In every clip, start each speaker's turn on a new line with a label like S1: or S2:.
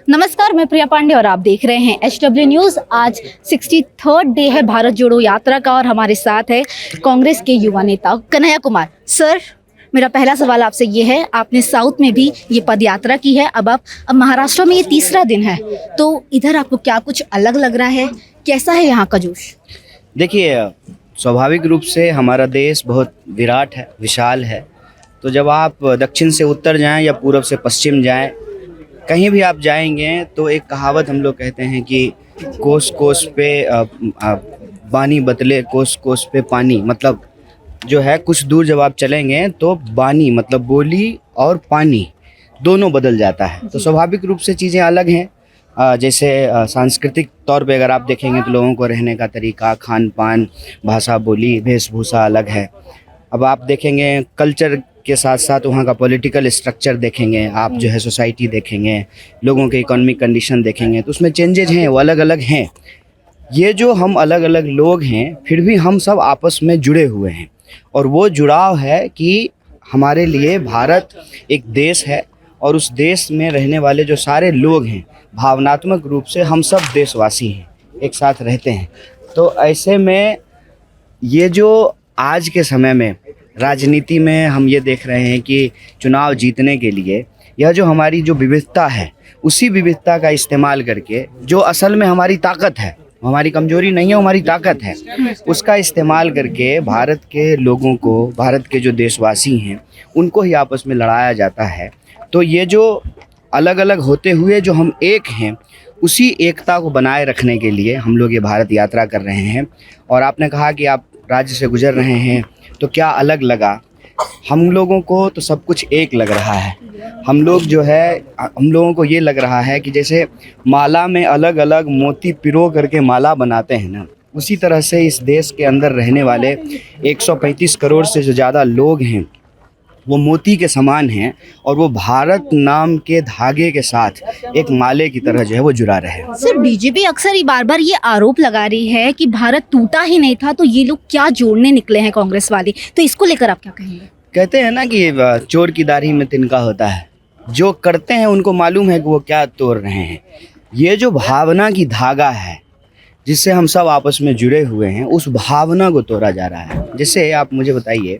S1: नमस्कार, मैं प्रिया पांडे और आप देख रहे हैं HW न्यूज़। आज 63rd डे है भारत जोड़ो यात्रा का और हमारे साथ है कांग्रेस के युवा नेता कन्हैया कुमार। सर, मेरा पहला सवाल आपसे ये है, आपने साउथ में भी ये पद यात्रा की है, अब महाराष्ट्र में ये तीसरा दिन है, तो इधर आपको क्या कुछ अलग लग रहा है? कैसा है यहाँ का जोश?
S2: देखिए, स्वाभाविक रूप से हमारा देश बहुत विराट है, विशाल है। तो जब आप दक्षिण से उत्तर जाएं या पूर्व से पश्चिम जाएं, कहीं भी आप जाएंगे तो एक कहावत हम लोग कहते हैं कि कोस कोस पे बानी बदले, कोस कोस पे पानी। मतलब जो है, कुछ दूर जब आप चलेंगे तो बानी मतलब बोली और पानी दोनों बदल जाता है। तो स्वाभाविक रूप से चीज़ें अलग हैं। जैसे सांस्कृतिक तौर पे अगर आप देखेंगे तो लोगों को रहने का तरीका, खान पान, भाषा, बोली, वेशभूषा अलग है। अब आप देखेंगे कल्चर के साथ साथ वहाँ का पॉलिटिकल स्ट्रक्चर देखेंगे, आप जो है सोसाइटी देखेंगे, लोगों के इकोनॉमिक कंडीशन देखेंगे, तो उसमें चेंजेज हैं, वो अलग अलग हैं। ये जो हम अलग अलग लोग हैं, फिर भी हम सब आपस में जुड़े हुए हैं। और वो जुड़ाव है कि हमारे लिए भारत एक देश है और उस देश में रहने वाले जो सारे लोग हैं, भावनात्मक रूप से हम सब देशवासी हैं, एक साथ रहते हैं। तो ऐसे में ये जो आज के समय में राजनीति में हम ये देख रहे हैं कि चुनाव जीतने के लिए यह जो हमारी जो विविधता है, उसी विविधता का इस्तेमाल करके, जो असल में हमारी ताकत है, हमारी कमजोरी नहीं है, हमारी ताकत है, उसका इस्तेमाल करके भारत के लोगों को, भारत के जो देशवासी हैं, उनको ही आपस में लड़ाया जाता है। तो ये जो अलग अलग होते हुए जो हम एक हैं, उसी एकता को बनाए रखने के लिए हम लोग ये भारत यात्रा कर रहे हैं। और आपने कहा कि आप राज्य से गुजर रहे हैं तो क्या अलग लगा? हम लोगों को तो सब कुछ एक लग रहा है। हम लोग जो है, हम लोगों को ये लग रहा है कि जैसे माला में अलग अलग मोती पिरो करके माला बनाते हैं ना, उसी तरह से इस देश के अंदर रहने वाले 135 करोड़ से जो ज़्यादा लोग हैं, वो मोती के समान हैं और वो भारत नाम के धागे के साथ एक माले की तरह जो है वो जुड़ा रहे।
S1: सर, बीजेपी अक्सर बार बार ये आरोप लगा रही है कि भारत टूटा ही नहीं था, तो ये लोग क्या जोड़ने निकले हैं कांग्रेस वाले, तो इसको लेकर आप क्या कहेंगे?
S2: कहते हैं ना कि चोर की दाढ़ी में तिनका होता है। जो करते हैं उनको मालूम है कि वो क्या तोड़ रहे हैं। ये जो भावना की धागा है जिससे हम सब आपस में जुड़े हुए हैं, उस भावना को तोड़ा जा रहा है। जैसे आप मुझे बताइए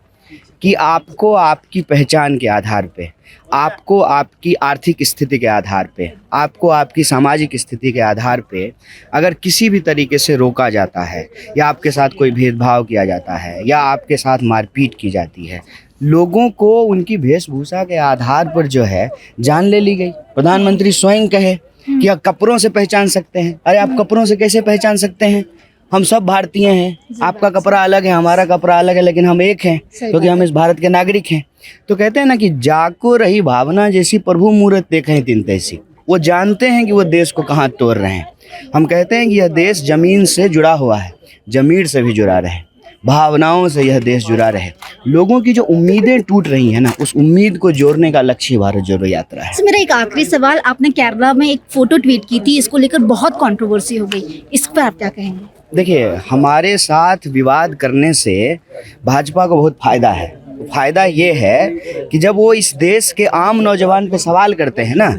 S2: कि आपको आपकी पहचान के आधार पे, आपको आपकी आर्थिक स्थिति के आधार पे, आपको आपकी सामाजिक स्थिति के आधार पे अगर किसी भी तरीके से रोका जाता है या आपके साथ कोई भेदभाव किया जाता है या आपके साथ मारपीट की जाती है, लोगों को उनकी वेशभूषा के आधार पर जो है जान ले ली गई। प्रधानमंत्री स्वयं कहे कि आप कपड़ों से पहचान सकते हैं। अरे आप कपड़ों से कैसे पहचान सकते हैं? हम सब भारतीय हैं, आपका कपड़ा अलग है, हमारा कपड़ा अलग है, लेकिन हम एक हैं क्योंकि हम इस भारत के नागरिक हैं। तो कहते हैं ना कि जाको रही भावना जैसी, प्रभु मूरत देखें तीन तैसी। वो जानते हैं कि वो देश को कहाँ तोड़ रहे हैं। हम कहते हैं कि यह देश जमीन से जुड़ा हुआ है, जमीर से भी जुड़ा रहे, भावनाओं से यह देश जुड़ा रहे। लोगों की जो उम्मीदें टूट रही हैं ना, उस उम्मीद को जोड़ने का लक्ष्य भारत जोड़ो यात्रा है।
S1: मेरा एक आखिरी सवाल, आपने केरला में एक फोटो ट्वीट की थी, इसको लेकर बहुत कंट्रोवर्सी हो गई, इस पर आप क्या कहेंगे?
S2: देखिए, हमारे साथ विवाद करने से भाजपा को बहुत फ़ायदा है। फ़ायदा ये है कि जब वो इस देश के आम नौजवान पे सवाल करते हैं ना,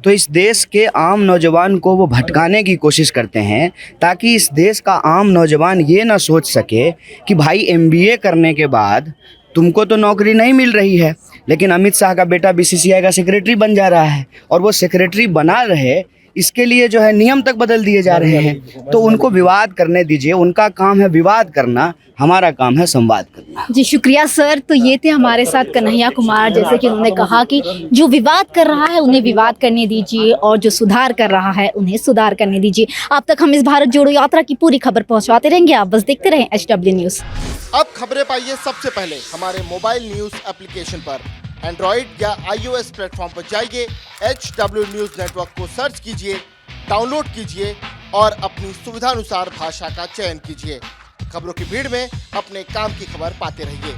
S2: तो इस देश के आम नौजवान को वो भटकाने की कोशिश करते हैं, ताकि इस देश का आम नौजवान ये ना सोच सके कि भाई MBA करने के बाद तुमको तो नौकरी नहीं मिल रही है, लेकिन अमित शाह का बेटा BCCI का सेक्रेटरी बन जा रहा है और वो सेक्रेटरी बना रहे, इसके लिए जो है नियम तक बदल दिए जा रहे हैं। तो उनको विवाद करने दीजिए, उनका काम है विवाद करना, हमारा काम है संवाद करना।
S1: जी शुक्रिया सर। तो ये थे हमारे साथ कन्हैया कुमार, जैसे कि उन्होंने कहा कि जो विवाद कर रहा है उन्हें विवाद करने दीजिए और जो सुधार कर रहा है उन्हें सुधार करने दीजिए। अब तक हम इस भारत जोड़ो यात्रा की पूरी खबर पहुंचाते रहेंगे, आप बस देखते रहें HW न्यूज़।
S3: अब खबरें पाइए सबसे पहले हमारे मोबाइल न्यूज एप्लीकेशन पर। एंड्रॉइड या iOS प्लेटफॉर्म पर जाइए, HW न्यूज नेटवर्क को सर्च कीजिए, डाउनलोड कीजिए और अपनी सुविधानुसार भाषा का चयन कीजिए। खबरों की भीड़ में अपने काम की खबर पाते रहिए।